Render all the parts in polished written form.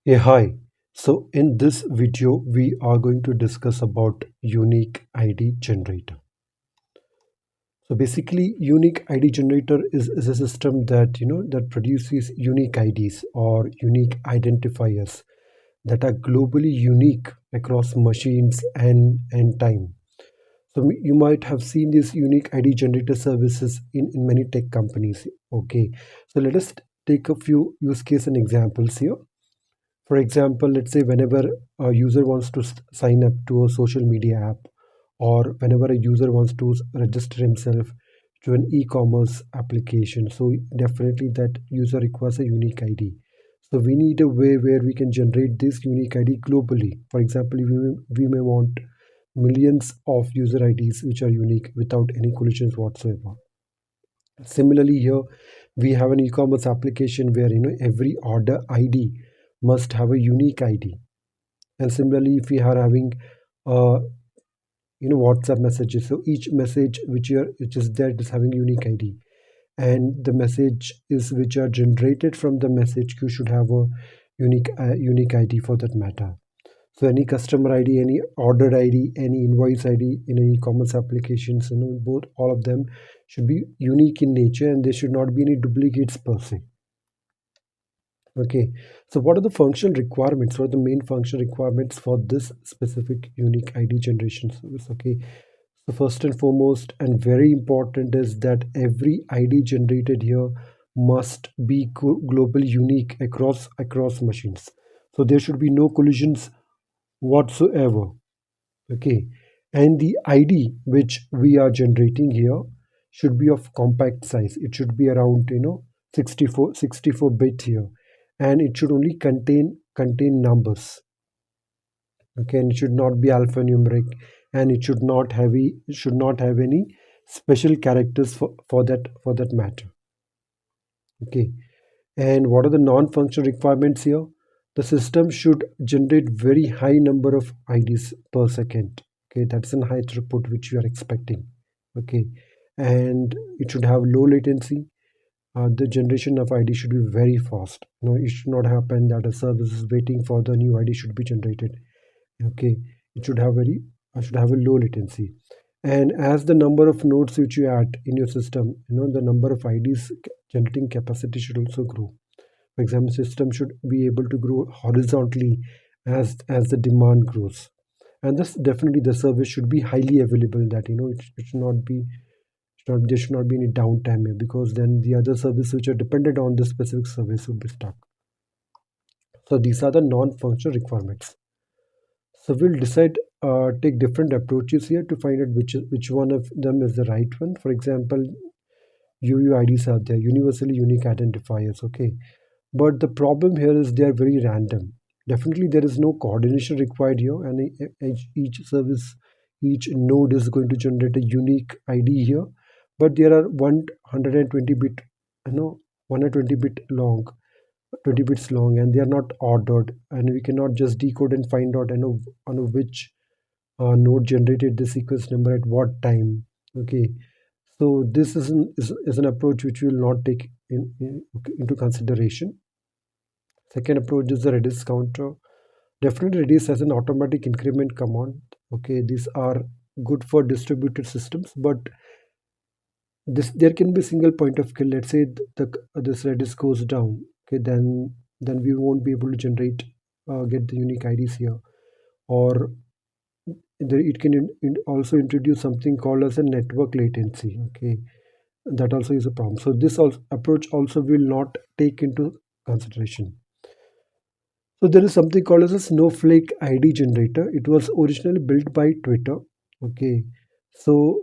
Yeah, hi. So in this video, we are going to discuss about unique ID generator. So basically, unique ID generator is a system that that produces unique IDs or unique identifiers that are globally unique across machines and time. So you might have seen these unique ID generator services in many tech companies. Okay, so let us take a few use case and examples here. For example, let's say whenever a user wants to sign up to a social media app, or whenever a user wants to register himself to an e-commerce application, so definitely that user requires a unique ID. So we need a way where we can generate this unique ID globally. For example, we may want millions of user IDs which are unique without any collisions whatsoever. Similarly, here we have an e-commerce application where every order ID must have a unique ID. And similarly, if we are having uh, WhatsApp messages, so each message which is there is having unique ID, and the message is which are generated from the message queue should have a unique ID for that matter. So any customer ID, any order ID, any invoice ID in an e-commerce applications, both all of them should be unique in nature and there should not be any duplicates per se. Okay, so what are the functional requirements? What are the main functional requirements for this specific unique ID generation service? Okay, so first and foremost, and very important, is that every ID generated here must be globally unique across machines. So there should be no collisions whatsoever. Okay, and the ID which we are generating here should be of compact size. It should be around 64 bit here, and it should only contain numbers. Okay, and it should not be alphanumeric, and it should not have any special characters for that matter. Okay, and what are the non-functional requirements here? The system should generate very high number of IDs per second. Okay, that's a high throughput which you are expecting. Okay, and it should have low latency. The generation of ID should be very fast. It should not happen that a service is waiting for the new ID should be generated. Okay, it should have a low latency. And as the number of nodes which you add in your system, the number of IDs generating capacity should also grow. For example, system should be able to grow horizontally as the demand grows. And this definitely the service should be highly available. That it should not be there should not be any downtime here, because then the other services which are dependent on this specific service would be stuck. So these are the non-functional requirements. So we'll take different approaches here to find out which one of them is the right one. For example, UUIDs are there, universally unique identifiers. Okay, but the problem here is they are very random. Definitely, there is no coordination required here, and each service, each node is going to generate a unique ID here. But there are 120 bit, 120 bit long, 20 bits long, and they are not ordered, and we cannot just decode and find out on which node generated the sequence number at what time. Okay, so this is an approach which we will not take into consideration. Second approach is the Redis counter. Definitely, Redis has an automatic increment command. Okay, these are good for distributed systems, but this there can be a single point of kill. Let's say this Redis goes down. Okay, then we won't be able to get the unique IDs here, or it can also introduce something called as a network latency. Okay, that also is a problem. So this approach also will not take into consideration. So there is something called as a Snowflake ID generator. It was originally built by Twitter. Okay, so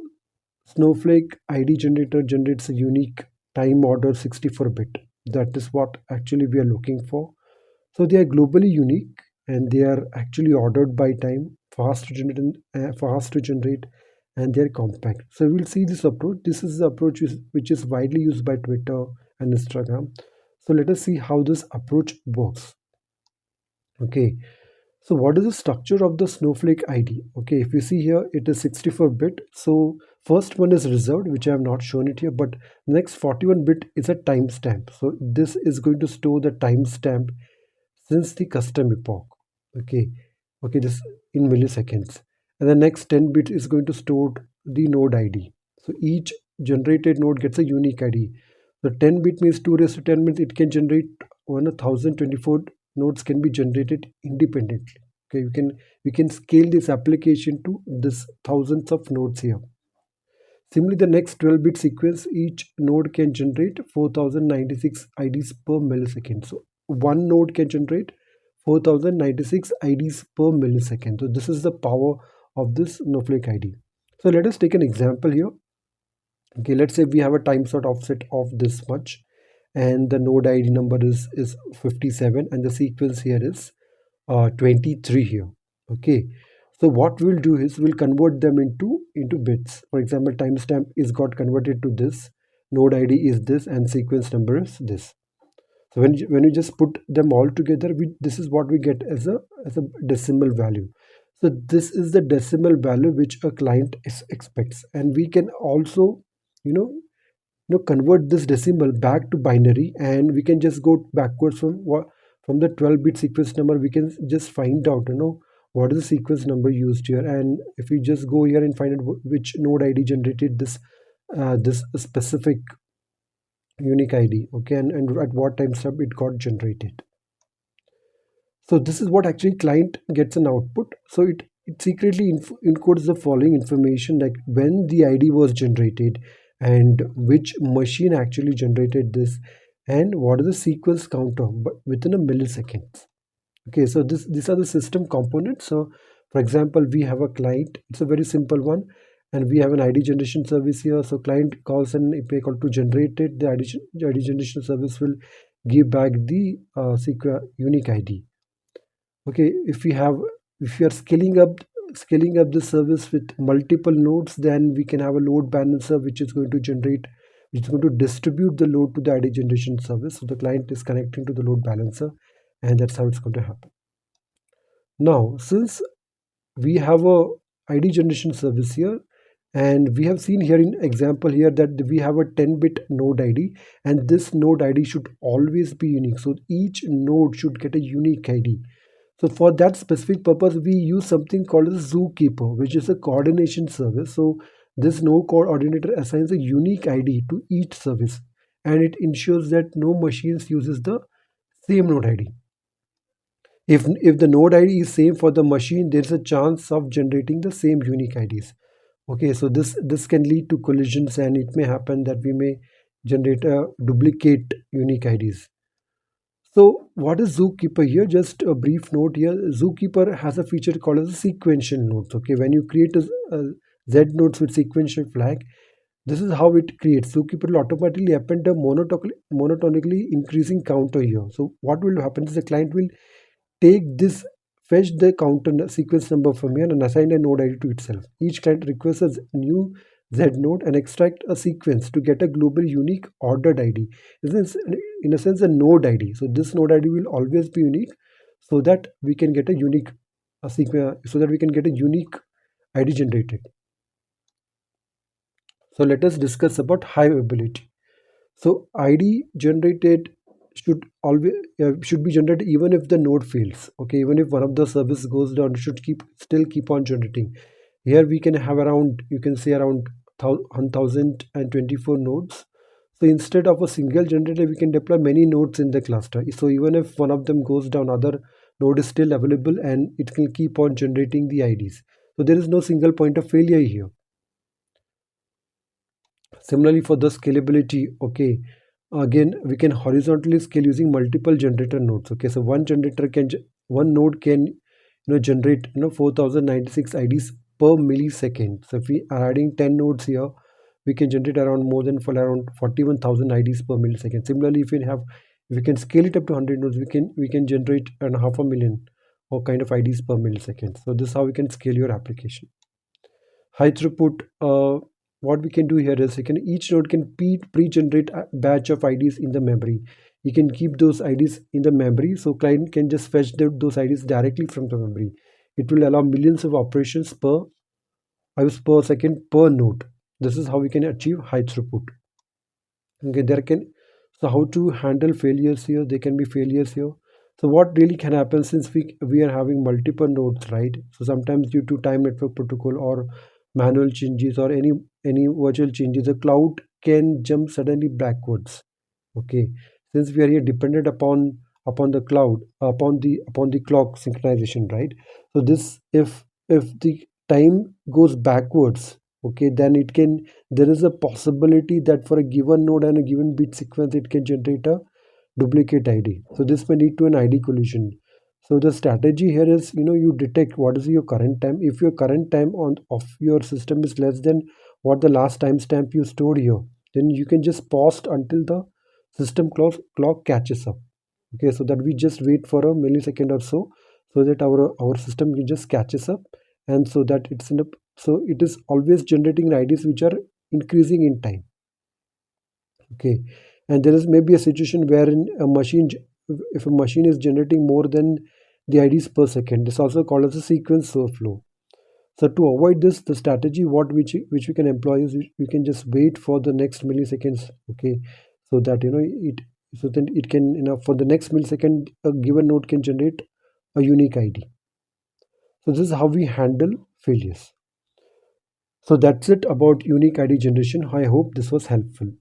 Snowflake ID generator generates a unique time order 64-bit. That is what actually we are looking for. So they are globally unique and they are actually ordered by time, fast to generate, and they are compact. So we'll see this approach. This is the approach which is widely used by Twitter and Instagram. So let us see how this approach works. Okay, so what is the structure of the Snowflake ID? Okay, if you see here, it is 64-bit. So first one is reserved, which I have not shown it here, but next 41-bit is a timestamp. So this is going to store the timestamp since the custom epoch. Okay, okay, this in milliseconds. And the next 10 bits is going to store the node ID. So each generated node gets a unique ID. So 10 bit means 2 raised to 10 means it can generate 1024 nodes can be generated independently. Okay, we can scale this application to this thousands of nodes here. Similarly, the next 12-bit sequence, each node can generate 4096 IDs per millisecond. So one node can generate 4096 IDs per millisecond. So this is the power of this Snowflake ID. So let us take an example here. Okay, let's say we have a time slot offset of this much, and the node ID number is 57, and the sequence here is 23 here. Okay, so what we'll do is we'll convert them into bits. For example, timestamp is got converted to this, node ID is this, and sequence number is this. So when you just put them all together, this is what we get as a decimal value. So this is the decimal value which a client expects, and we can also you know convert this decimal back to binary, and we can just go backwards from the 12-bit sequence number. We can just find out what is the sequence number used here, and if we just go here and find out which node ID generated this specific unique ID, okay, and at what time step it got generated. So this is what actually client gets an output. So it secretly encodes the following information, like when the ID was generated and which machine actually generated this, and what is the sequence counter but within a millisecond. Okay, so these are the system components. So for example, we have a client, it's a very simple one, and we have an ID generation service here. So client calls an API call to generate it. The ID generation service will give back the unique ID. Okay, if we are scaling up the service with multiple nodes, then we can have a load balancer which is going to distribute the load to the ID generation service. So the client is connecting to the load balancer, and that's how it's going to happen. Now, since we have a ID generation service here, and we have seen here in example here that we have a 10-bit node ID, and this node ID should always be unique. So each node should get a unique ID. So for that specific purpose, we use something called as Zookeeper, which is a coordination service. So this node coordinator assigns a unique ID to each service, and it ensures that no machines uses the same node ID. If the node ID is same for the machine, there's a chance of generating the same unique IDs. Okay, so this can lead to collisions, and it may happen that we may generate a duplicate unique IDs. So what is Zookeeper here? Just a brief note here. Zookeeper has a feature called as sequential nodes. Okay, when you create a Z nodes with sequential flag, this is how it creates. Zookeeper will automatically append a monotonically increasing counter here. So what will happen is the client will take this, fetch the counter sequence number from here and assign a node ID to itself. Each client requests a new Z node and extract a sequence to get a global unique ordered ID. This is in a sense a node ID. So this node ID will always be unique, so that we can get a unique sequence, so that we can get a unique ID generated. So let us discuss about high availability. So ID generated should be generated even if the node fails. Okay, even if one of the service goes down, it should still keep on generating. Here we can have around, you can say around 1024 nodes. So instead of a single generator, we can deploy many nodes in the cluster. So even if one of them goes down, other node is still available and it can keep on generating the IDs. So there is no single point of failure here. Similarly, for the scalability, okay, again we can horizontally scale using multiple generator nodes. Okay, so one node can generate 4096 IDs per millisecond. So if we are adding 10 nodes here, we can generate around more than for around 41,000 IDs per millisecond. Similarly, if we can scale it up to 100 nodes, we can generate around half a million or kind of IDs per millisecond. So this is how we can scale your application. High throughput, what we can do here is each node can pre-generate a batch of IDs in the memory. You can keep those IDs in the memory, so client can just fetch those IDs directly from the memory. It will allow millions of operations per second per node. This is how we can achieve high throughput. Okay, so how to handle failures here? There can be failures here. So what really can happen, since we are having multiple nodes, right? So sometimes due to time network protocol or manual changes or any virtual changes, the cloud can jump suddenly backwards. Okay, since we are here dependent upon the cloud, upon the clock synchronization, right? So this, if the time goes backwards, okay, then it can, there is a possibility that for a given node and a given bit sequence, it can generate a duplicate ID. So this may lead to an ID collision. So the strategy here is, you detect what is your current time. If your current time on of your system is less than what the last timestamp you stored here, then you can just pause until the system clock catches up. Okay, so that we just wait for a millisecond or so, so that our system just catches up, and so that it's in a, so it is always generating IDs which are increasing in time. Okay, and there is maybe a situation wherein if a machine is generating more than the IDs per second, this is also called as a sequence overflow. So to avoid this, the strategy which we can employ is we can just wait for the next milliseconds. Okay, so that it, so then it can, for the next millisecond, a given node can generate a unique ID. So this is how we handle failures. So that's it about unique ID generation. I hope this was helpful.